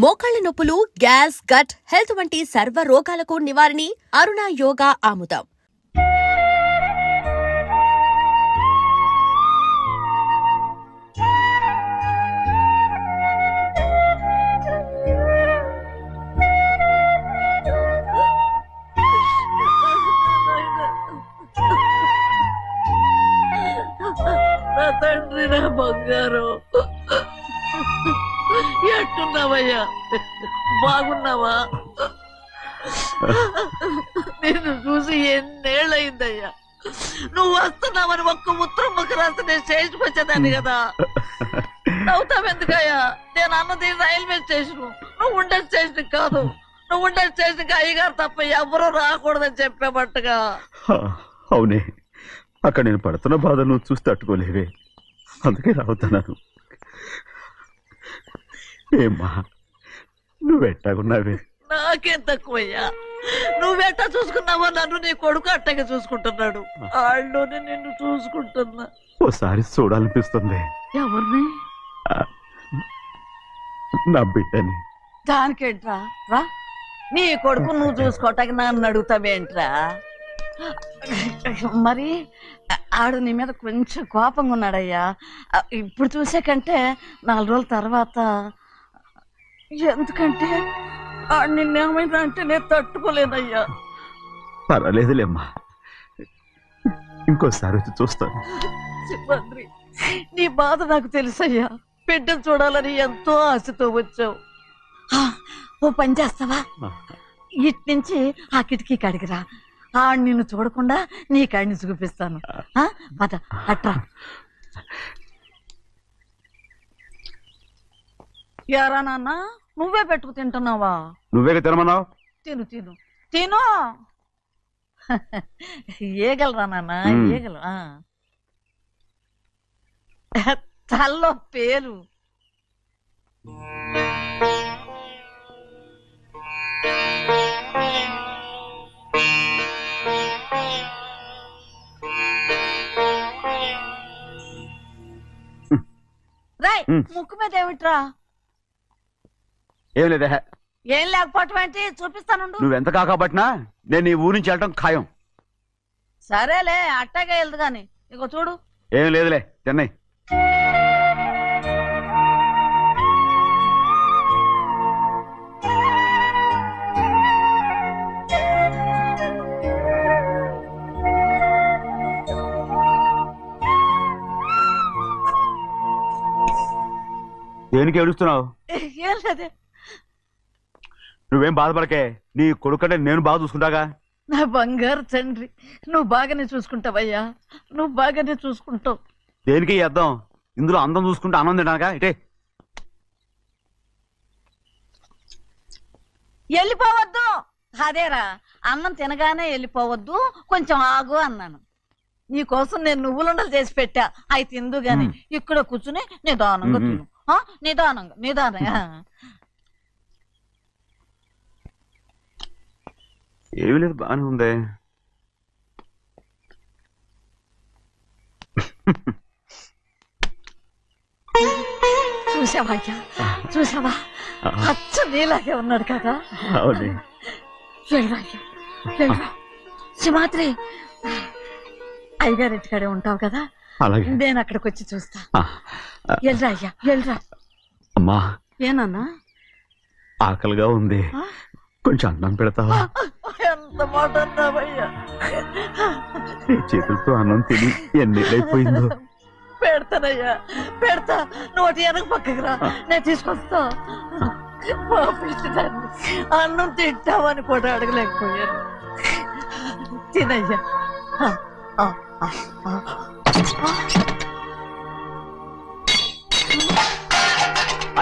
మోకాళ్ల నొప్పులు, gas, gut health వంటి సర్వ రోగాలకు నివారణి అరుణ యోగా ఆముదం. నా తండ్రి, నా బంగారు, ఎట్టున్నావయ్యా? బాగున్నావా? నిన్ను చూసి ఎన్నేళ్ళయిందయ్యా. నువ్వు వస్తున్నావని ఒక్క ఉత్తరం ముక్క రాస్తే నేను స్టేషన్కి వచ్చేదాన్ని కదా. నవ్వుతావెందుకయ్యా? నేను అన్నది రైల్వే స్టేషన్, నువ్వు ఉండే స్టేషన్ కాదు. నువ్వు ఉండే స్టేషన్కి అయ్యగారు తప్ప ఎవరూ రాకూడదని చెప్పేమట్టుగా. అవునే, అక్కడ నేను పడుతున్న బాధ నువ్వు చూసి తట్టుకోలేవే, అందుకే రావుతున్నాను. ఏమ్మా, నువ్వెట్టాగున్నావే? నాకేం తక్కువయ్యా. నువ్వెట్టా చూసుకున్నావో నన్ను నీ కొడుకు అట్టగా చూసుకుంటున్నాడు. ఆళ్ళలోనే నిన్ను చూసుకుంటున్నా. ఓసారి చూడాలనిపిస్తుంది. ఎవరిని? నా బిడ్డని. దానికేంట్రా? రా, నీ కొడుకు నువ్వు చూసుకోవటానికి నన్ను అడుగుతావేంట్రా? మరి ఆడు నీ మీద కొంచెం కోపంగా ఉన్నాడయ్యా. ఇప్పుడు చూసే కంటే 4 రోజుల తర్వాత. ఎందుకంటే ఆడు నిన్నేమైనా అంటే నేను తట్టుకోలేనయ్యా. పర్వాలేదులేమ్మా, ఇంకోసారి వచ్చి చూస్తాను. శివాద్రి, నీ బాధ నాకు తెలుసయ్యా. బిడ్డను చూడాలని ఎంతో ఆశతో వచ్చావు. ఓ పని చేస్తావా? ఇటు నుంచి ఆ కిటికీ కడిగిరా. ఆడు నిన్ను చూడకుండా నీ కాడిని చూపిస్తాను. పద, అట్రా. యారా నాన్న, నువ్వే పెట్టుకు తింటున్నావా? నువ్వే తినమన్నావు. తిను తిను తిను. ఏగలరా నాన్న, ఏగలు. తల్లో పేరు. రాయ్, ముక్కు మీద ఏమిట్రా? ఏం లేదే. ఏం లేకపోవటం ఏంటి? చూపిస్తాను. నువ్వెంత కాకబట్టినా నేను ఈ ఊరి నుంచి వెళ్ళటం ఖాయం. సరేలే, అట్టగా వెళ్దు గాని. ఇగో చూడు. ఏం లేదులే, చెన్నై. దేనికి ఏడుస్తున్నావు? ఏం లేదే. నువ్వేం బాధపడకే, నీ కొడుకంటే నేను బాగా చూసుకుంటాగా. నా బంగారు తండ్రి, నువ్వు బాగానే చూసుకుంటావయ్యా. నువ్వు బాగానే చూసుకుంటావు. దేనికి అర్థం? ఇందులో అందం చూసుకుంటే అన్నం తినాగా. ఇటే వెళ్ళిపోవద్దు. అదేరా, అన్నం తినగానే వెళ్ళిపోవద్దు, కొంచెం ఆగు అన్నాను. నీ కోసం నేను నువ్వులుండలు చేసి పెట్టా. అవి తిందు గాని ఇక్కడ కూర్చుని నిదానంగా తిను. నిదానంగా నిదానంగా. ఏమి లేదు, బాగానే ఉంది. చూసావా అయ్యా, చూసావా? అచ్చ నీలాగే ఉన్నాడు కదా. సింహాద్రి, అయ్యగారింటికాడే ఉంటావు కదా, నేను అక్కడికి వచ్చి చూస్తా. వెళ్ళరా అయ్యా, వెళ్ళరా. అమ్మా, ఏనన్నా? ఆకలిగా ఉంది, కొంచెం అన్నం పెడతావా? ఎంత మాట అన్నావయ్యా. నీ చేతులతో అన్నం తిని ఎన్నిళ్ళైపోయిందో. పెడతానయ్యా, పెడతా. నోటి వెనక పక్కకు రా, నేను తీసుకొస్తా. అన్నం తింటామని కూడా అడగలేకపోయాను. తినయ్యా.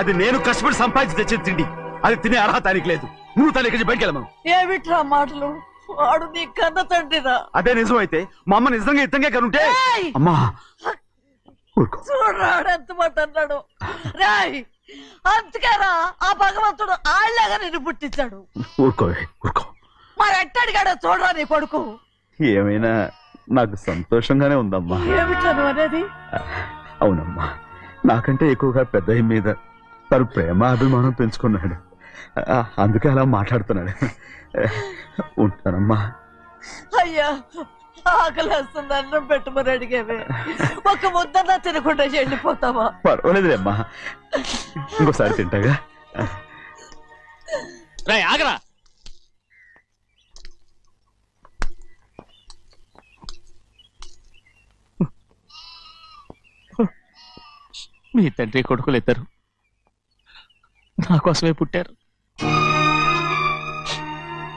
అది నేను కష్టపడి సంపాదించి తెచ్చిన తిండి, అది తినే అర్హత ఆయనకి లేదు. నువ్వు తన ఇక్కడి బయటికి వెళ్ళమను. ఏమిట్రా మాటలు? వాడు నీ కన్న తండ్రిరా. అదే నిజం అయితే మా అమ్మ నిజంగా ఇద్దంగా కనుంటే. అమ్మా, చూడరాడు ఎంత మాట అన్నాడు. రాయ్, అంతకేరా ఆ భగవంతుడు ఆళ్ళగా నిన్ను పుట్టించాడు. ఊరుకోవే, ఊరుకో. మరి ఎట్టడిగాడో చూడరా నీ కొడుకు. ఏమైనా నాకు సంతోషంగానే ఉందమ్మా. ఏమిట్రా నువ్వు అనేది? అవునమ్మా, నాకంటే ఎక్కువగా పెద్ద మీద తను ప్రేమ అభిమానం పెంచుకున్నాడు, అందుకే అలా మాట్లాడుతున్నాడు. ఉంటానమ్మా. అయ్యా ఆకలేస్తుంది, అన్నం పెట్టమని అడిగేవే, ఒక ముద్దన్నా తినకుండా వెళ్ళిపోతావా? పర్వాలేదులేమ్మా, ఇంకోసారి తింటాగా. ఆగరా. మీ తండ్రి కొడుకులు ఇద్దరు నా కోసమే పుట్టారు.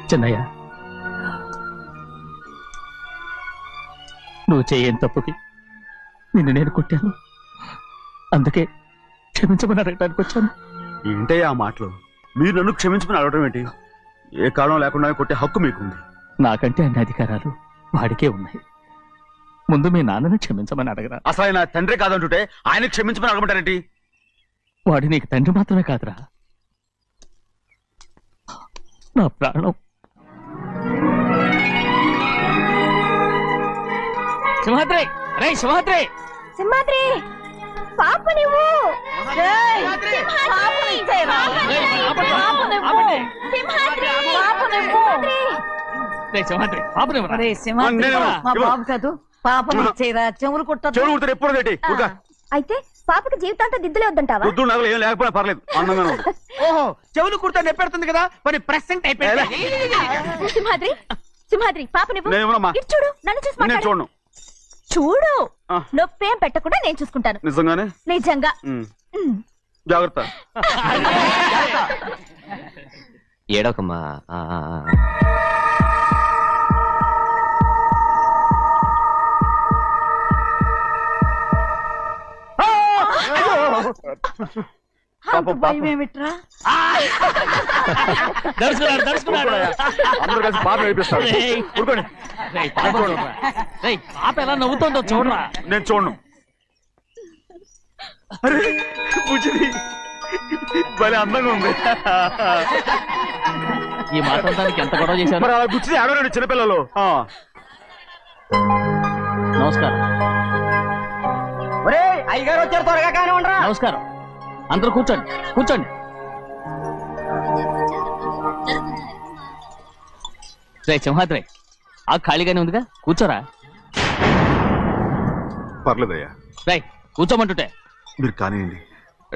చిన్నయ్య, నువ్వు చేయని తప్పుకి నిన్ను నేను కొట్టాను, అందుకే క్షమించమని అడగడానికి వచ్చాను. ఏంటయ్యా ఆ మాటలు? మీరు నన్ను క్షమించుకుని అడగడం ఏంటి? ఏ కారణం లేకుండా కొట్టే హక్కు మీకుంది. నాకంటే అన్ని అధికారాలు వాడికే ఉన్నాయి. ముందు మీ నాన్నని క్షమించమని అడగరా. అసలు ఆయన తండ్రి కాదంటుంటే ఆయన క్షమించమని అడగమంటారేంటి? వాడి నీకు తండ్రి మాత్రమే కాదురా, నా ప్రాణం. సింహాద్రి, రే సింహాద్రి, సింహాద్రి పాప నువ్వు ఏయ్, పాపని ఇచ్చేయరా? రే సింహాద్రి, పాపనివ్వరా. ఒరేయ్ సింహాద్రి, నేను- మా బాబు కాదు, పాపని ఇచ్చేయరా, చెవులు కుట్టదు. చెవులు కుడితే ఎప్పుడు ఏంటి? అయితే పాపకి జీవితాంతం దిద్దులే వద్దంటావా? వద్దు, నగలు ఏం లేకపోయినా పర్లేదు, అందంగా ఉంది. ఓహో, చెవులు కుర్తా నెప్పెడుతుంది కదా, మరి ప్రెసెంట్ అయిపోయింది. సింహాద్రి సింహాద్రి పాప నువ్వు నేను ఇవ్వనమ్మా. ఇటు చూడు, నన్ను చూసి నేను మాట్లాడు. చూడను. చూడు ఆ. నొప్పేం పెట్టకుండా నేను చూసుకుంటాను. నిజంగానే? నిజంగా. ఉమ్. జాగ్రత్త. ఏడోకమ్మా. అంత భయం ఏమిట్రా? దడుచుకున్నాడు, దడుచుకున్నాడు. అందరూ కలిసి పాప ఏడిపిస్తారు. రేయ్. ఊరుకోండి. రేయ్, పాప చూడరా. రేయ్, పాప ఎలా నవ్వుతుందో చూడరా. నేను చూడను. అరే బుజ్జిది భలే అందంగా ఉంది. ఈ మాట్లాడడానికి ఎంత గొడవ చేశారు. మరి అలా బుచ్చిది ఆడవాడు చిన్నపిల్లలు. నమస్కారం. ఒరే, అయ్యగారు వచ్చారు, త్వరగా కానివ్వండిరా. నమస్కారం. అందరూ కూర్చోండి, కూర్చోండి. రే సింహాద్రి, ఆ ఖాళీగానే ఉందిగా, కూర్చోరా. పర్లేదయ్యా, రై కూర్చోమంటుంటే. మీరు కానివ్వండి,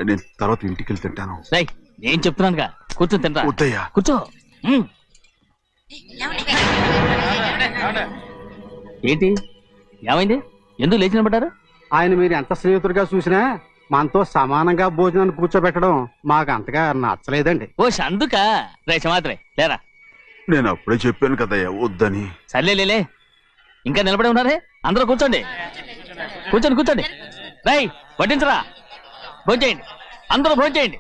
నేను తర్వాత ఇంటికి వెళ్ళి తింటాను. రై నేను చెప్తున్నానుగా, కూర్చొని తినరా. వద్దయ్యా. కూర్చో. ఏంటి ఏమైంది? ఎందుకు లేచి నిలబడ్డారు? ఆయన మీరు ఎంత స్నేహితుడిగా చూసినా మనతో సమానంగా భోజనాన్ని కూర్చోబెట్టడం మాకు అంతగా నచ్చలేదండి. ఓ అందుక. రే సింహాద్రి లేరా. నేను అప్పుడే చెప్పాను కదయ్యా వద్దని. సర్లే, ఇంకా నిలబడి ఉన్నారే, అందరూ కూర్చోండి, కూర్చోండి, కూర్చోండి. రై వడ్డించరా, భోంచేయండి, అందరూ భోంచేయండి.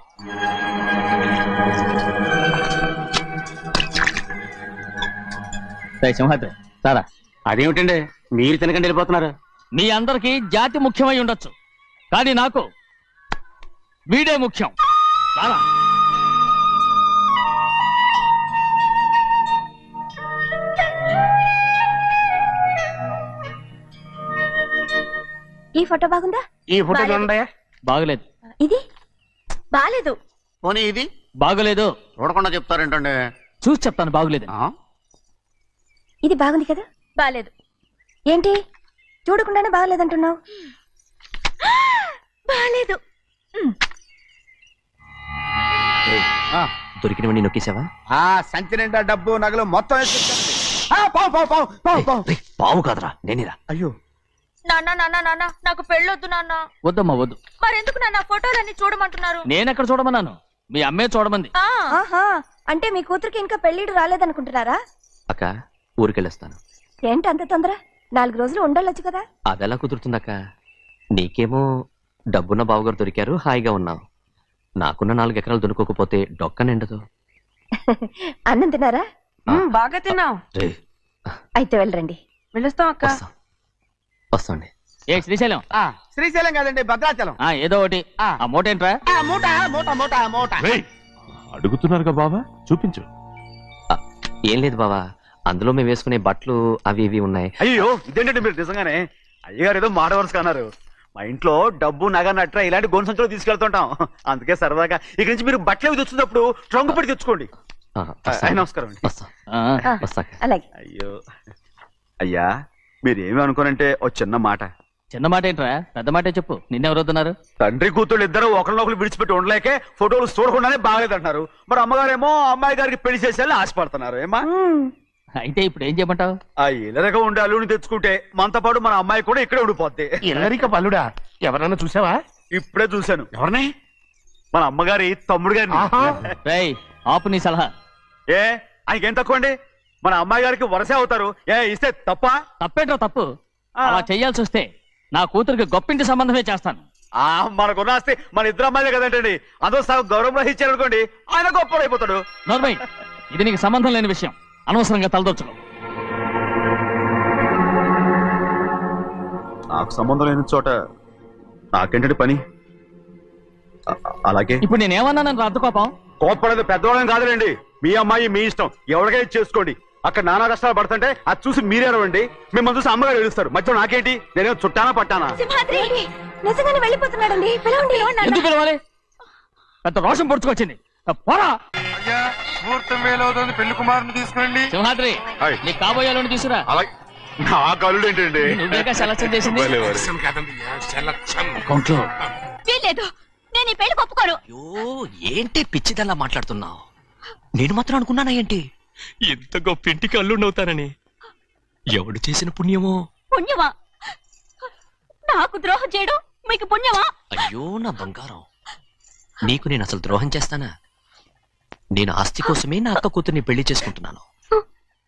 రై సింహాద్రి సారా. అదేమిటండి మీరు తినకండి వెళ్ళిపోతున్నారు? మీ అందరికీ జాతి ముఖ్యమై ఉండొచ్చు, కానీ నాకు వీడే ముఖ్యం. సారా. ఈ ఫోటో బాగుందా? ఈ ఫోటో చూడండి. బాగలేదు. ఇది బాలేదు. పోనీ ఇది బాగలేదు. చూడకుండా చెప్తారేంటండి? చూసి చెప్తాను బాగలేదు. ఇది బాగుంది కదా? బాలేదు. ఏంటి చూడకుండానే బాగలేదంటున్నావు? బాలేదు. దొరికినవన్నీ నొక్కేసావా? సంచి నిండా డబ్బు నగలు మొత్తం పావు కాదురా, నేనేరా. అయ్యో, నాన్న నాకు పెళ్ళొద్దు నాన్న. వద్దమ్మా వద్దు. మరెందుకు నాన్న ఫోటోలన్నీ చూడమంటున్నారు? నేనెక్కడ చూడమన్నాను, మీ అమ్మే చూడమంది. ఆహా, అంటే మీ కూతురికి ఇంకా పెళ్ళిడు రాలేదనుకుంటున్నారా? అక్క, ఊరికెళ్ళొస్తాను. ఏంటి అంత తొందర? 4 రోజులు ఉండొచ్చు కదా. అదెలా కుదురుతుందక్క? నీకేమో డబ్బున్న బావగారు దొరికారు, హాయిగా ఉన్నావు. నాకున్న 4 ఎకరాలు దొరకకపోతే డొక్క నిండదు. అన్నం తిన్నారా? బాగా తిన్నావు. రే, అయితే వెళ్ళరండి. వెళ్ళొస్తాం అక్క. వస్తాండి. ఏ శ్రీశైలం, శ్రీశైలం కాదండి, భద్రాచలం. ఏదో ఒకటి. ఆ మూట ఏంట్రా? మూట మూట మూట మూట. అడుగుతున్నారుగా బాబా, చూపించు. ఏం లేదు బావా, అందులో మేము వేసుకునే బట్టలు అవి ఇవి ఉన్నాయి. అయ్యో ఇదేంటంటే మీరు నిజంగానే అయ్యగారు ఏదో మాట వరుస అన్నారు. మా ఇంట్లో డబ్బు నగ నట్ర ఇలాంటి గోను సంచులు తీసుకెళ్తుంటాం. అందుకే సరదాగా ఇక్కడి నుంచి మీరు బట్టలు అవి తెచ్చుకున్నప్పుడు ట్రంక్ పెట్టి తెచ్చుకోండి. నమస్కారం అండి. వస్తాక. అలాగే. అయ్యో అయ్యా, మీరేమి అనుకోనంటే ఓ చిన్న మాట. చిన్న మాట ఏంట్రా, పెద్ద మాటే చెప్పు. నిన్నెవరు వద్దన్నారు? తండ్రి కూతుళ్ళు ఇద్దరు ఒకరినొకరు విడిచిపెట్టి ఉండలేకే ఫోటోలు చూడకుండానే బాగలేదంటున్నారు. మరి అమ్మగారేమో అమ్మాయి గారికి పెళ్లి చేసేయాలని ఆశపడుతున్నారు. ఏమా అయితే ఇప్పుడు ఏం చేయమంటావు? ఆ ఇల్లరగా ఉండే అల్లుని తెచ్చుకుంటే మనతో పాటు మన అమ్మాయి కూడా ఇక్కడే ఉండిపోద్ది. ఇల్లరిక పల్లుడా? ఎవరన్నా చూసావా? ఇప్పుడే చూశాను. ఎవరిని? మన అమ్మగారి తమ్ముడు గారిని. రేయ్, ఆపు నీ సలహా. ఏ ఆయనకేం తక్కువ అండి? మన అమ్మాయి గారికి వరసే అవుతారు. ఏ ఇస్తే తప్ప? తప్పేంట్రా తప్పు. అలా చెయ్యాల్సి వస్తే నా కూతురికి గొప్పింటి సంబంధమే చేస్తాను. మనకున్న ఆస్తి మన ఇద్దరు అమ్మాయిలే కదంటండి. అదో సగం గౌరవం ఇచ్చారనుకోండి, ఆయన గొప్పడైపోతాడు. నోర్మయ్, ఇది నీకు సంబంధం లేని విషయం. అనవసరంగా తలదొచ్చుకో. నాకు సంబంధం లేని చోట నాకేంటంటే పని. అలాగే ఇప్పుడు నేనేమన్నానని రద్దు కోపం? కోప్పడేది పెద్దవాళ్ళని కాదులేండి. మీ అమ్మాయి మీ ఇష్టం, ఎవరికైనా చేసుకోండి. అక్కడ నానా కష్టాలు పడుతుంటే అది చూసి మీరేరవండి. మిమ్మల్ని చూసి అమ్మగారు ఏడుస్తారు. మధ్యలో నాకేంటి? నేనేం చుట్టానా పట్టానా? సింహాద్రి నిజంగానే వెళ్ళిపోతున్నాడండి. పిలవండి. ఎందుకు పిలవాలి? పెద్ద రోషం పొడుచుకొచ్చింది. పోరా. అయ్యా, ముహూర్తం వేలవుతుంది. పెళ్లి కుమారుని తీసుకురండి. సింహాద్రి, హాయ్. నీ కాబోయేలోని తీసుకురా. అలాగే నా కళ్ళు ఏంటండి? నువ్వేగా సెలక్షన్ చేసింది. కొంట్లో వీల్లేదు, నేను ఈ పెళ్లి ఒప్పుకోను. అయ్యో, ఏంటి పిచ్చిదల్లా మాట్లాడుతున్నావు? నేను మాత్రం అనుకున్నానా ఏంటి ఇంత గొప్ప ఇంటికి అల్లుండవుతానని? ఎవడు చేసిన పుణ్యమో? పుణ్యమా? నాకు ద్రోహం చేయడం మీకు పుణ్యమా? అయ్యో నా బంగారం, నీకు నేను అసలు ద్రోహం చేస్తానా? నేను ఆస్తి కోసమే నా అక్క కూతుర్ని పెళ్లి చేసుకుంటున్నాను.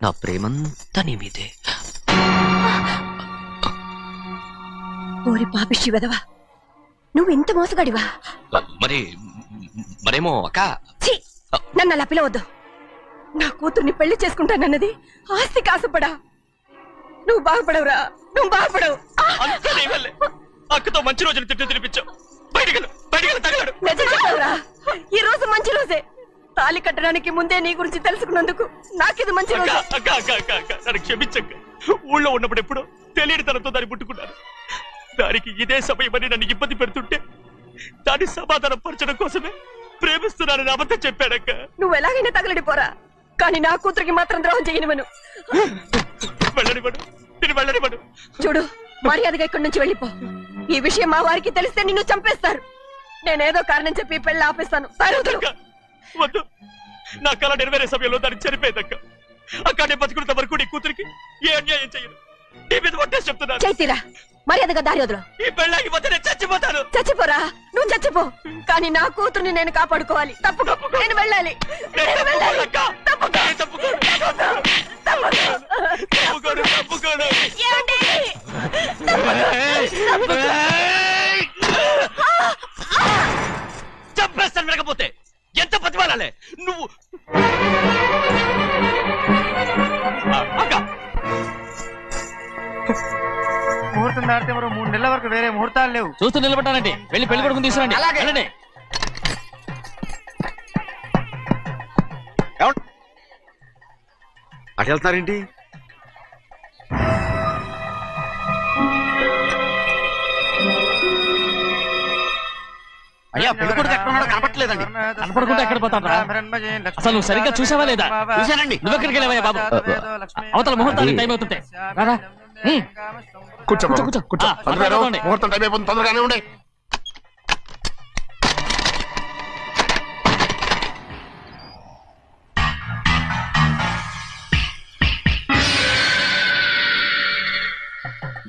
నా ప్రేమంతా నీ మీదే. ఓరి పాపిష్టి వెదవా, నువ్వు ఇంత మోసగాడివా? మరేమో అక్క. ఛీ, నన్ను అలా పిలవద్దు. నా కూతుర్ని పెళ్లి చేసుకుంటానన్నది ఆస్తి కాసపడా. నువ్వు బాగుపడవురా, నువ్వు బాగుపడవు. అక్కతో మంచి రోజులు తిట్టు తినిపించావు. నిజం చెప్పవురా, ఈ రోజు మంచి రోజే. తాళి కట్టడానికి ముందే నీ గురించి తెలుసుకున్నందుకు నాకిది మంచి రోజు. నన్ను క్షమించక్క. ఊళ్ళో ఉన్నప్పుడు ఎప్పుడు తెలియని తనతో దాన్ని పుట్టుకున్నాను. దానికి ఇదే సమయమని నన్ను ఇబ్బంది పెడుతుంటే దాన్ని సమాధానం పరచడం కోసమే ప్రేమిస్తున్నానని అబద్ధం చెప్పాడక్క. నువ్వు ఎలాగైనా తగలడిపోరా, కానీ నా కూతురికి మాత్రం ద్రోహం చేయనివను. వెళ్ళనివ్వడు, నేను వెళ్ళనివ్వడు. చూడు, మర్యాదగా ఇక్కడి నుంచి వెళ్ళిపో. ఈ విషయం మా వారికి తెలిస్తే నిన్ను చంపేస్తారు. నేనేదో కారణం చెప్పి పెళ్లి ఆపేస్తాను. వద్దు, నా కళ నెరవేరే సమయంలో దాన్ని చనిపోయిందక్క. అక్కడే బతుకున్నంత వరకు నీ కూతురికి ఏ అన్యాయం చేయను. నీ మీద ఒట్టేసి చెప్తున్నాను. చైతీరా, మర్యాదగా దారి వదలు. ఈ పెళ్ళాకి పోతే నేను చచ్చిపోతాను. చచ్చిపోరా, నువ్వు చచ్చిపో, కానీ నా కూతుర్ని నేను కాపాడుకోవాలి. తప్పుకో, నేను వెళ్ళాలి. నేను వెళ్ళాలి. తప్పుకో. ఏమండి? చంపేస్తాను. లేకపోతే ఎంత బతిమాలాలే నువ్వు? ముహూర్తం దాటితే మరో 3 నెలల వరకు వేరే ముహూర్తాలు లేవు. చూస్తూ నిలబెట్టానండి. వెళ్ళి పెళ్లి కొడుకుని తీసుకురండి. వెళ్ళండి. అటు వెళ్తున్నారేంటి? అయ్యా, పెళ్లి కొడుకు ఎక్కడ ఉన్నాడో కనపట్లేదండి. కనపడకుండా ఎక్కడ పోతాడ్రా? అసలు నువ్వు సరిగ్గా చూసావా లేదా? చూశానండి. నువ్వెక్కడికి వెళ్ళావయ్యా బాబు? అవతల ముహూర్తానికి టైం అవుతుంటే రారా. కూర్చో కూర్చో. కూర్చో. పట్టుకోండి. ముహూర్తం టైం అయిపోతుంది, తొందరగానే ఉండే.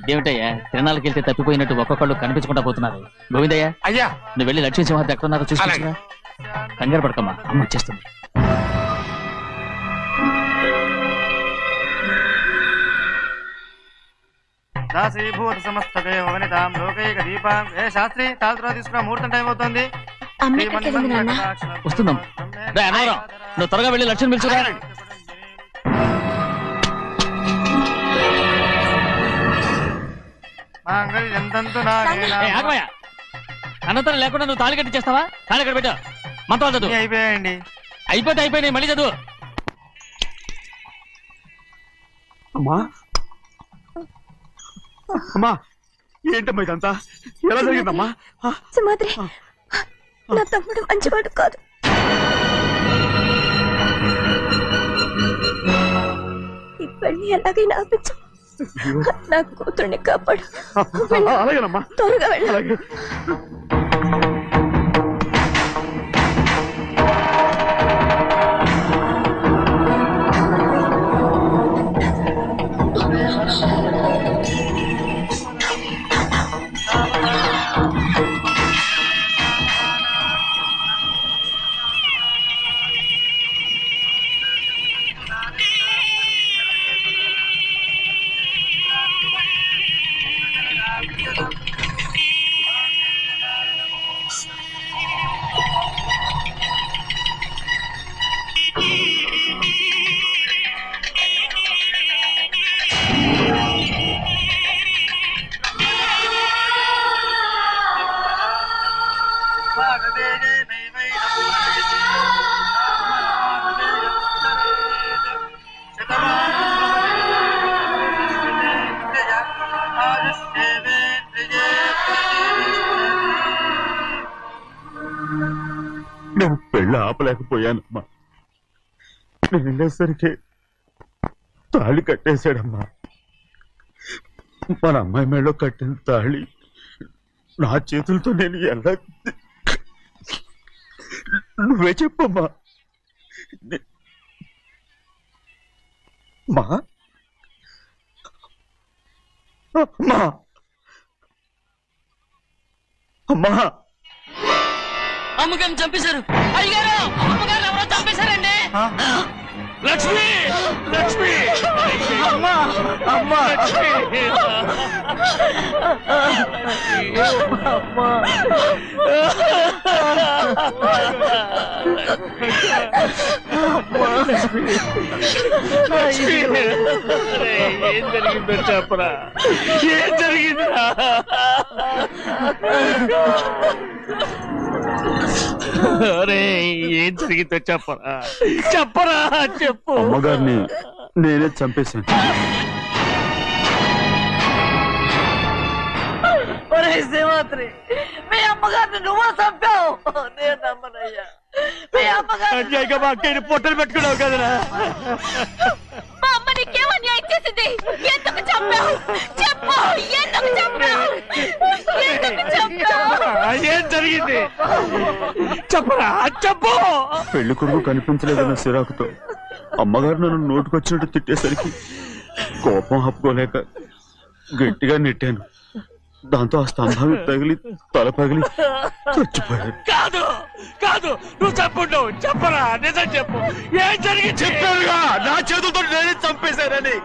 ఇదేమిటయ్యా, తిరణాలకు వెళ్తే తప్పిపోయినట్టు ఒక్కొక్కళ్ళు కనిపించకుండా పోతున్నారు. గోవిందయ్య, అయ్యా, నువ్వు వెళ్ళి లక్ష్మీ సింహాద్రి ఎక్కడున్నారో చూసుకుంటున్నా. కంగారు పడకమ్మా, అమ్మ వచ్చేస్తుంది. దాసీభూత సమస్త దేవ వనితాం లోకైక దీపాం. ఏ శాస్త్రి, తాళతో తీసుకున్న ముహూర్తం టైం అవుతుంది. వస్తున్నాం. రా అన్నవరం, నువ్వు త్వరగా వెళ్ళి లక్ష్మణ్ పిలుచురా. ఆగమయ్యా, అనంతరం లేకుండా నువ్వు తాళి కట్టి చేస్తావా? తాళి కట్టి పెట్టా. మంత్రాలు చదువు. అయిపోయాయండి. అయిపోయినాయి, మళ్ళీ చదువు. అమ్మా అమ్మా ఏంటమ్మా ఇదంతా ఎలా జరిగిందమ్మా? సింహాద్రి, నా తమ్ముడు మంచివాడు కాదు. ఈ పెళ్లి ఎలాగైనా ఆపించు. నా కూతుర్ని కాపాడు. అలాగేనమ్మా, త్వరగా వెళ్ళు. అలాగే. నేను పెళ్ళి ఆపలేకపోయానమ్మా. నేను వెళ్ళేసరికి తాళి కట్టేశాడమ్మా. మన అమ్మాయి మేడలో కట్టిన తాళి నా చేతులతో నేను ఎలా... నువ్వే చెప్పమ్మా. మా అమ్మా, అమ్మా, అమ్మగారిని చంపేశారు. అయ్యారు, అమ్మగారు ఎవరో చంపేశారండి. లక్ష్మి, లక్ష్మి, అమ్మా, అమ్మా, లక్ష్మి. ఏం జరిగిందో చెప్పరా? ఏం జరిగిందిరా? ఏం జరిగిందో చెప్పరా? చెప్పరా, చెప్పు. అమ్మగారిని నేనే చంపేశాను. ఒరే సింహాద్రి, మీ అమ్మగారిని నువ్వా చంపావు? నేను నమ్మనయ్యా. మీ అమ్మగారు అన్యాయంగా మా అక్కని పొట్టలు పెట్టుకున్నావు కదరా. మా అమ్మ నీకేం అన్యాయం చేసింది? ఎందుకు చంపావు? చెప్పు, ఎందుకు చంపావు? ఎందుకు చంపావు? ఏం జరిగింది చెప్పరా, చెప్పు. పెళ్లి కొడుకు కనిపించలేదన్న సిరాకుతో అమ్మగారు నన్ను నోటుకొచ్చినట్టు తిట్టేసరికి కోపం ఆపుకోలేక గట్టిగా నెట్టాను. దాంతో ఆ స్తంభాన్ని తగిలి తల పగిలి చచ్చిపోయాడు. కాదు కాదు, నువ్వు చెప్పుండవు. చెప్పరా, నిజం చెప్పు. ఏం జరిగింది? చెప్పారుగా, నా చేతులతో నేనే చంపేశానని.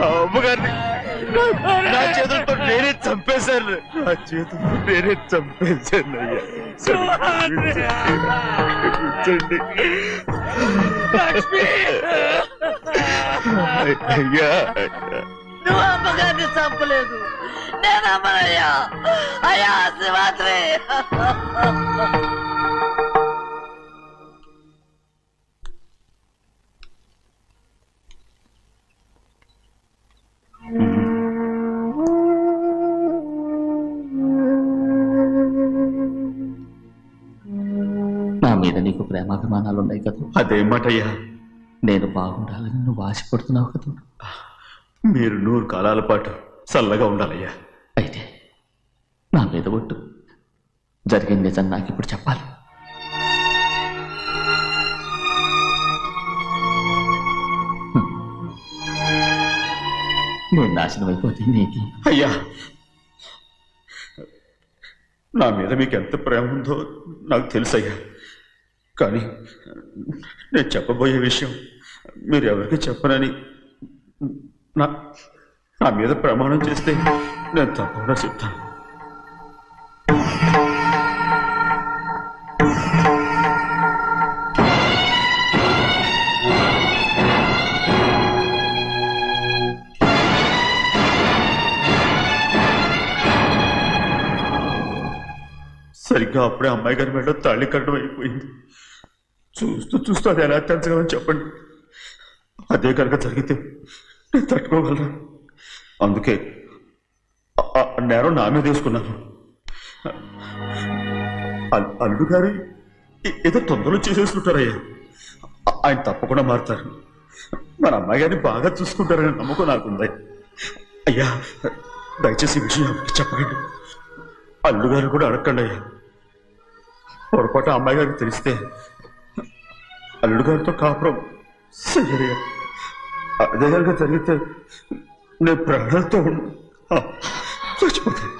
అమ్మగారిని నా చేతులతో నేనే చంపేశాను. నా చేతులతో నేనే చంపేశాను. అయ్యా, నువ్వు అమ్మగారిని చంపలేదు. నేను అమ్మనయ్యా. అయ్యా సింహాద్రి, నా మీద నీకు ప్రేమాభిమానాలు ఉన్నాయి కదా. అదేమాటయ్యా, నేను బాగుండాలని నువ్వు ఆశపడుతున్నావు కదా. మీరు 100 కాలాల పాటు చల్లగా ఉండాలయ్యా. అయితే నా మీద ఒట్టు. జరిగిన నిజం నాకు ఇప్పుడు చెప్పాలి. నేను నాశనం అయిపోతే నీకు. అయ్యా, నా మీద మీకు ఎంత ప్రేమ ఉందో నాకు తెలుసయ్యా. కానీ నేను చెప్పబోయే విషయం మీరు ఎవరికి చెప్పనని నా మీద ప్రమాణం చేస్తే నేను తప్పకుండా చెప్తాను. సరిగ్గా అప్పుడే అమ్మాయి గారి మెడలో తాళి కట్టడం అయిపోయింది. చూస్తూ చూస్తూ అది ఎలా తెంచగలని చెప్పండి. అదే కనుక జరిగితే నేను తట్టుకోగలను. అందుకే నేరం నా మీద తీసుకున్నాను. అల్లుడు గారు ఏదో తొందరలో చేసేస్తుంటారయ్యా. ఆయన తప్పకుండా మారుతారు. మన అమ్మాయి గారిని బాగా చూసుకుంటారని నమ్మకం నాకుంది. అయ్యా దయచేసి ఈ విషయం ఎవరికి చెప్పకండి. అల్లుడు గారు కూడా అడగండి అయ్యా. పొరపాటు అమ్మాయి గారికి తెలిస్తే అల్లుడు గారితో కాపురం సరిగా అదే కనుక జరిగితే నేను ప్రాణాలతో చచ్చిపోతాను.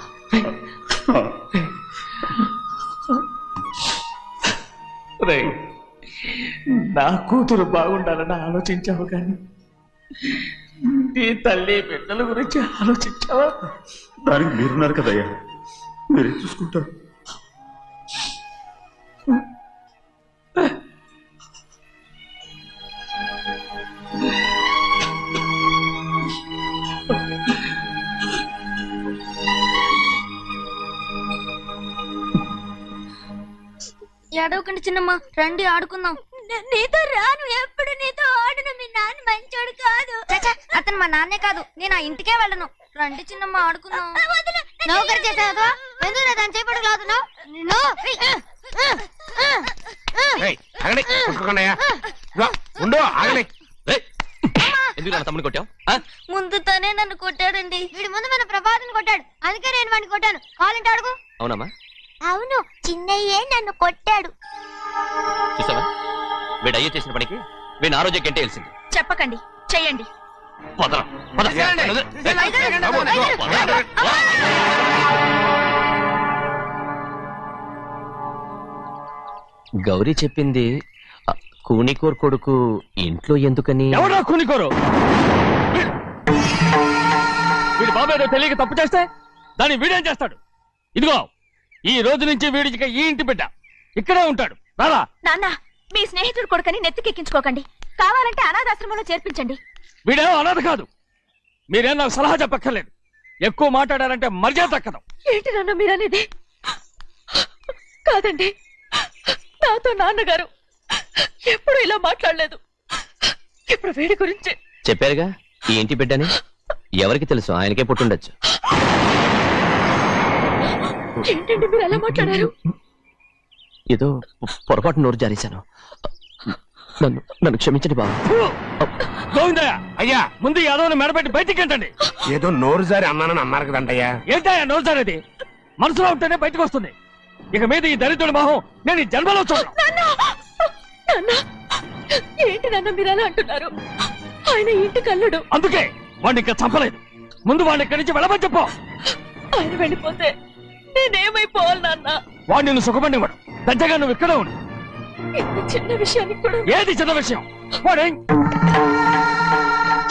నా కూతురు బాగుండాలని ఆలోచించావు కానీ నీ తల్లి బిడ్డల గురించి ఆలోచించావా? దానికి మీరున్నారు కదయ్యా, మీరే చూసుకుంటారు. ఏడవకండి చిన్నమ్మ, రండి ఆడుకుందాం. నీతో రాను, ఎప్పుడు నీతో ఆడను. మీ నాన్న మంచోడు కాదు. అతను మా నాన్నే కాదు, నేను ఆ ఇంటికే వెళ్ళను. రండి చిన్నమ్మ ఆడుకుందాం. నౌకరు చేసావు ఎందుకు దాని చేపడు కాదు ఎందుకు తమ్ముని కొట్టావు? ముందు తనే నన్ను కొట్టాడండి. వీడి ముందు మన ప్రభాతం కొట్టాడు, అందుకే నేను వాడిని కొట్టాను. కావాలంటే అడుగు. అవునమ్మా? అవును, చిన్నయ్యే నన్ను కొట్టాడు. చూసావా, వీడు అయ్యే చేసిన పనికి వీడిని ఆ రోజే గంటే తెలిసింది. చెప్పకండి, చెయ్యండి. గౌరీ చెప్పింది కూనికోర్ కొడుకు ఇంట్లో ఎందుకని? ఎవరా కూనికోరు? వీడి బాబు ఏదో తెలియక తప్పు చేస్తే దాన్ని వీడేం చేస్తాడు? ఇదిగో ఈ రోజు నుంచి వీడికి ఈ ఇంటి బిడ్డ ఇక్కడే ఉంటాడు. రారా. నాన్న, మీ స్నేహితుడు కొడుకని నెత్తికెక్కించుకోకండి. కావాలంటే అనాథాశ్రమంలో చేర్పించండి. వీడేమో అనాథ కాదు. మీరేం నాకు సలహా చెప్పక్కర్లేదు. ఎక్కువ మాట్లాడారంటే మర్యాద తక్కదు. ఏంటి నాన్న మీరనేది? కాదండి, నాతో నాన్నగారు ఎప్పుడు ఇలా మాట్లాడలేదు. ఇప్పుడు వీడి గురించి చెప్పారుగా ఈ ఇంటి బిడ్డని. ఎవరికి తెలుసు, ఆయనకే పుట్టుండొచ్చు. ఏంటండి మీరు ఎలా మాట్లాడారు? ఏదో పొరపాటు నోరు జారేశాను. నన్ను క్షమించండి బాబు. గోవిందయ్య, అయ్యా ముందు యాదవ్ని మెడపెట్టి బయటికి ఏంటండి? ఏదో నోరు జారి అన్నానని అన్నారు కదంటయ్యా. ఏంటయ్యా నోరు జారేది? మనసులో ఉంటేనే బయటకు వస్తుంది. ఇక మీద ఈ దరిద్రుడి మొహం నేను ఈ జన్మలో చూడను. ఏంటి నాన్న మీరు ఎలా అంటున్నారు? ఆయన ఇంటి కల్లుడు. అందుకే వాడిని ఇంకా చంపలేదు. ముందు వాడిని ఇక్కడి నుంచి వెళ్ళమని చెప్పు. ఆయన వెళ్ళిపోతే నేనేమైపోవాలి నాన్న? వాడిని నువ్వు సుఖపడివాడు. పెద్దగా నువ్వు ఇక్కడే ఉండు. ఇంత చిన్న విషయానికి కూడా. ఏది చిన్న విషయం? వాడే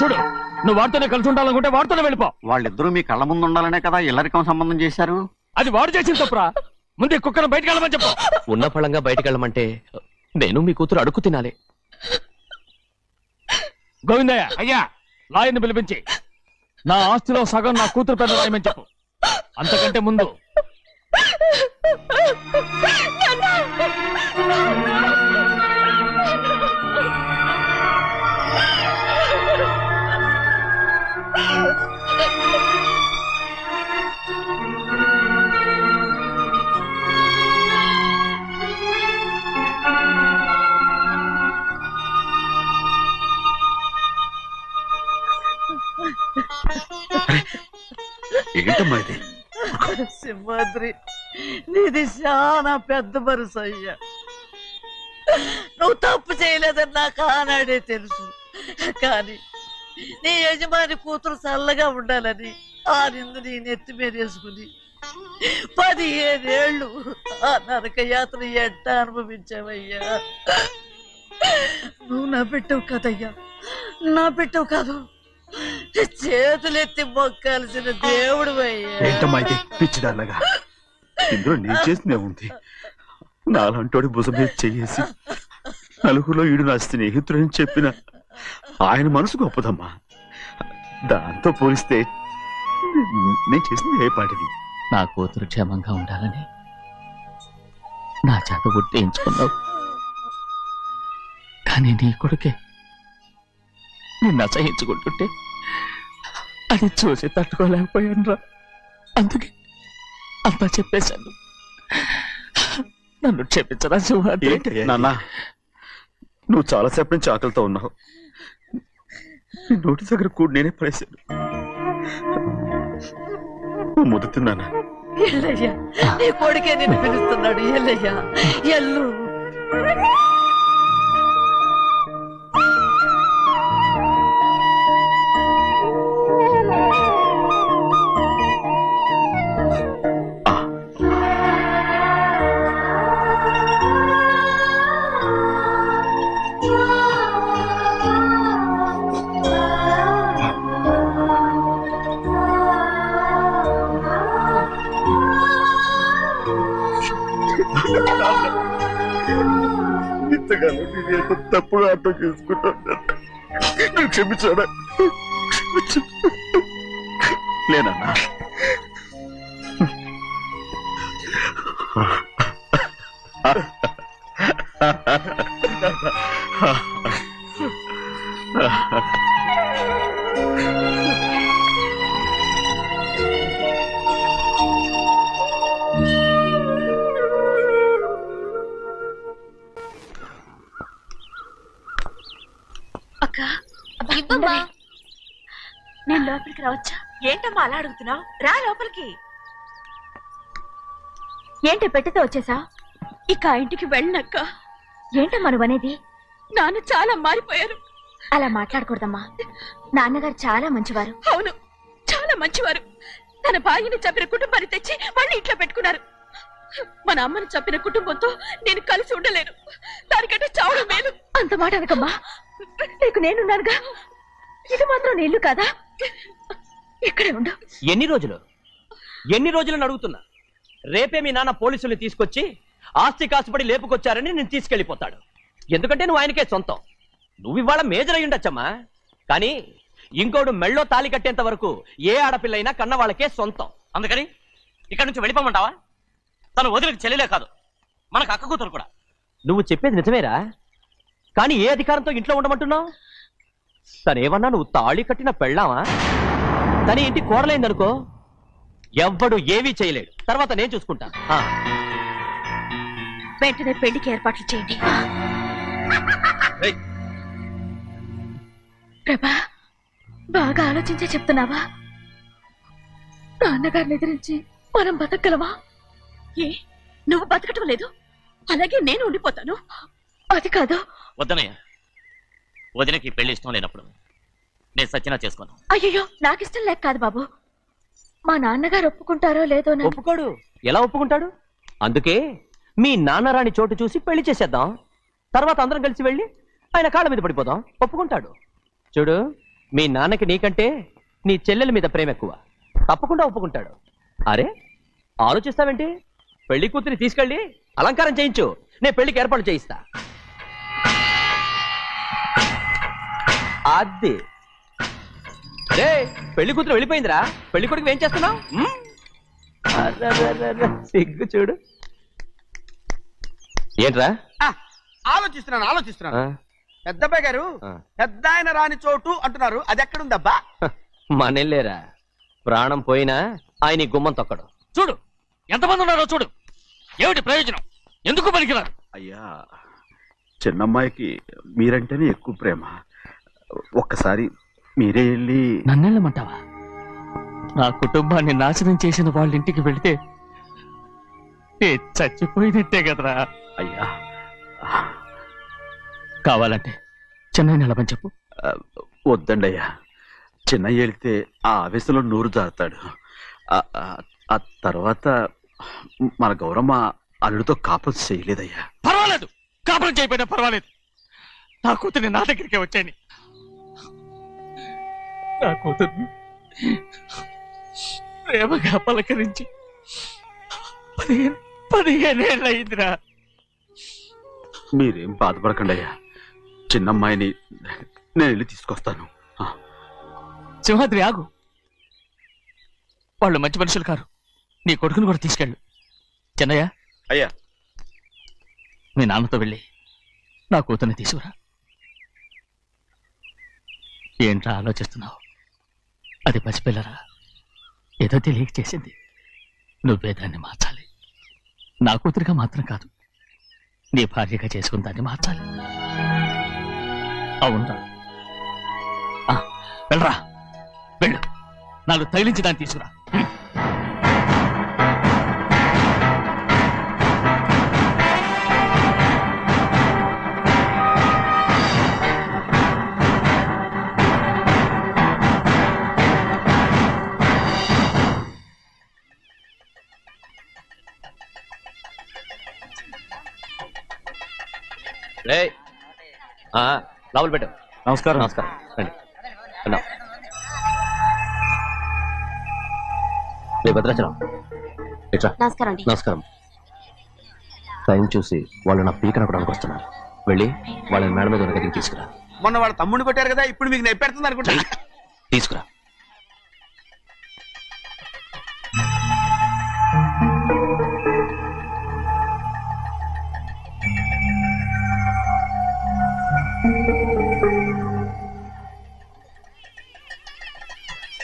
చూడు, నువ్వు వాడితోనే కలిసి ఉండాలనుకుంటే వాడితోనే వెళ్ళిపో. వాళ్ళిద్దరూ మీ కళ్ళ ముందు ఉండాలనే కదా ఇల్లరికం సంబంధం చేశారు. అది వాడు చేసిన తప్పురా. ముందు ఈ కుక్కను బయటకు వెళ్ళమని చెప్పు. ఉన్న ఫలంగా బయటకు వెళ్ళమంటే నేను మీ కూతురు అడుగు తినాలి. గోవిందయ్య, అయ్యా లాయర్ని పిలిపించి నా ఆస్తిలో సగం నా కూతురు పెద్ద రాయమని చెప్పు. అంతకంటే ముందు ఏంటమ్మా ఇది? సింహాద్రి, నీది చాలా పెద్ద మనసు అయ్యా. నువ్వు తప్పు చేయలేదని నాకు ఆనాడే తెలుసు. కానీ నీ యజమాని కూతురు చల్లగా ఉండాలని ఆ నిందు నీ నెత్తి మీద వేసుకుని 15 ఏళ్ళు ఆ నరక యాత్ర ఎట్ట అనుభవించావయ్యా. నువ్వు నా పెట్టవు కదయ్యా, నా పెట్టవు కాదు, చేతులెత్తి మొక్కాల్సిన దేవుడు అయ్యా. ఏంటమ్మా ఇది పిచ్చిదాన్నగా? ఇందులో నేను చేసినే ఉంది. నాలంటోడి భుజం మీద చెయ్యేసి నలుగురిలో ఈడు నా స్నేహితుడని చెప్పిన ఆయన మనసు గొప్పదమ్మా. దాంతో పోలిస్తే నేను చేసింది ఏ పాటిది? నా కూతురు క్షేమంగా ఉండాలని నా చేత గుర్తించుకున్నావు. కానీ నీ కొడుకే నిన్ను అసహించుకుంటుంటే అది చూసి తట్టుకోలేకపోయాను రా. అందుకే అంతా చెప్పేశాను. నన్ను క్షమించరా సింహాద్రి. నాన్న, నువ్వు చాలాసేపు నుంచి ఆకలితో ఉన్నావు. నీ నోటి దగ్గర కూడా నేనే పడేశాను. నువ్వు ముద్దు తిన్నానా? ఎల్లయ్యా, నీ కొడుకే నిన్ను పిలుస్తున్నాడు. ఎల్లయ్యా, ఎల్లు. ఇంతకాలం నేను ఎంత తప్పుగా అర్థం చేసుకుంటాను. నువ్వు క్షమించాడా? లేనన్నా. అక్క ఇవ్వమ్మా. నేను లోపలికి రావచ్చా? ఏంటమ్మా అలా అడుగుతున్నావు? రా లోపలికి. ఏంటి పెట్టితే వచ్చేసా? ఇక ఆ ఇంటికి వెళ్ళనక్క. ఏంటమ్మా నువ్వు అనేది? నాన్న చాలా మారిపోయారు. అలా మాట్లాడకూడదమ్మా. నాన్నగారు చాలా మంచివారు. అవును, చాలా మంచివారు. తన భార్యని చంపిన కుటుంబాన్ని తెచ్చి మళ్ళీ ఇంట్లో పెట్టుకున్నారు. మన అమ్మని చంపిన కుటుంబంతో నేను కలిసి ఉండలేను. దానికంటే చావడం మేలు. అంత మాట అనకమ్మా. నీకు నేనున్నానుగా. ఇది మాత్రం నీ ఇల్లు కాదా? ఇక్కడే ఉండు. ఎన్ని రోజులను అడుగుతున్నా. రేపే మీ నాన్న పోలీసుల్ని తీసుకొచ్చి ఆస్తి కాసుపడి లేపుకొచ్చారని నేను తీసుకెళ్లిపోతాడు. ఎందుకంటే నువ్వు ఆయనకే సొంతం. నువ్వు ఇవాళ మేజర్ అయి ఉండొచ్చమ్మా, కానీ ఇంకోడు మెళ్ళో తాళి కట్టేంత వరకు ఏ ఆడపిల్లైనా కన్న వాళ్ళకే సొంతం. అందుకని ఇక్కడి నుంచి వెళ్ళిపోమంటావా? తను వదిలికి చెల్లెలే కాదు, మనకు అక్క కూతురు కూడా. నువ్వు చెప్పేది నిజమేరా, కానీ ఏ అధికారంతో ఇంట్లో ఉండమంటున్నావు? తనేమన్నా నువ్వు తాళి కట్టిన పెళ్ళావా? తన ఇంటి కోడలైందనుకో, ఎవ్వడు ఏవీ చేయలేడు. తర్వాత నేను చూసుకుంటా. వెంటనే పెళ్లికి ఏర్పాట్లు చేయండి. ప్రభా, బాగా ఆలోచించే చెప్తున్నావా? నాన్నగారిని ఎదిరించి మనం బతకగలవా? ఏ, నువ్వు బతకటం లేదు, అలాగే నేను ఉండిపోతాను. అది కాదు. వద్దనయ్య, వదినకి పెళ్లి ఇష్టం లేనప్పుడు నేను సచ్చినా చేసుకోను. అయ్యో, నాకిష్టం లేక కాదు బాబు. మా నాన్నగారు ఒప్పుకుంటారో లేదో. ఒప్పుకోడు. ఎలా ఒప్పుకుంటాడు? అందుకే మీ నాన్నరాని చోటు చూసి పెళ్లి చేసేద్దాం. తర్వాత అందరం కలిసి వెళ్ళి ఆయన కాళ్ళ మీద పడిపోదాం. ఒప్పుకుంటాడు. చూడు, మీ నాన్నకి నీకంటే నీ చెల్లెల మీద ప్రేమ ఎక్కువ. తప్పకుండా ఒప్పుకుంటాడు. అరే, ఆలోచిస్తావేంటి? పెళ్లి కూతురి తీసుకెళ్ళి అలంకారం చేయించు, నేను పెళ్లికి ఏర్పాటు చేయిస్తా. అది రే, పెళ్లి కూతురు వెళ్ళిపోయిందిరా. పెళ్లి కొడుకు ఏం చేస్తున్నావు? సిగ్గు చూడు. ఏంట్రా? ఆలోచిస్తున్నాను. పెద్దబ్బాయి గారు పెద్ద ఆయన రాని చోటు అంటున్నారు, అది ఎక్కడుందబ్బా? మనెళ్ళేరా, ప్రాణం పోయినా ఆయన గుమ్మం తొక్కడు. చూడు ఎంతమంది ఉన్నారో చూడు. ఏమిటి ప్రయోజనం? ఎందుకు పనికిరారు? అయ్యా, చిన్నమ్మాయికి మీరంటేనే ఎక్కువ ప్రేమ. ఒక్కసారి మీరే వెళ్ళి. నన్నెళ్ళమంటావా? నా కుటుంబాన్ని నాశనం చేసిన వాళ్ళ ఇంటికి వెళితే చచ్చిపోయినట్టే కదరా. అయ్యా, కావాలంటే చెన్నై నిలబని చెప్పు. వద్దండి అయ్యా, చిన్నయ్య వెళితే ఆ ఆవేశంలో నూరు జారుతాడు. ఆ తర్వాత మన గౌరమ్మ అల్లుడితో కాపురం చేయలేదయ్యా. పర్వాలేదు, కాపురం చేయకపోయినా పర్వాలేదు. నా కూతుర్ని నా దగ్గరికే వచ్చాయని. నా కూతుర్ని ప్రేమగా పలకరించి 15 ఏళ్ళు అయిందిరా. మీరేం బాధపడకండి అయ్యా, చిన్నమ్మాయిని నేను వెళ్ళి తీసుకొస్తాను. సింహాద్రి ఆగు, వాళ్ళు మంచి మనుషులు కారు. నీ కొడుకుని కూడా తీసుకెళ్ళు. చెన్నయ్య, అయ్యా, మీ నాన్నతో వెళ్ళి నా కూతుర్ని తీసుకురా. ఏంట్రా ఆలోచిస్తున్నావు? అది పసిపిల్లరా, ఏదో తెలియక చేసింది. నువ్వే దాన్ని మార్చాలి. నా కూతురిగా మాత్రం కాదు, నీ భార్యగా చేసుకుని దాన్ని మార్చాలి. అవునరా? వెళ్ళరా, వెళ్ళు. నాకు తగిలించి దాన్ని తీసుకురా. లోపల పెట్టు. నమస్కారం. నమస్కారం. రండి. వెళ్దాం. రే భద్రాచలం, ఇట్రా. నమస్కారం అండి. నమస్కారం. టైం చూసి వాళ్ళు నా పీకన కూడా వస్తున్నారు. వెళ్ళి వాళ్ళని మేడ మీద ఉన్న గదికి తీసుకురా. మొన్న వాళ్ళ తమ్ముడిని కొట్టారు కదా, ఇప్పుడు మీకు నెప్పెడుతుంది అనుకుంటా. తీసుకురా.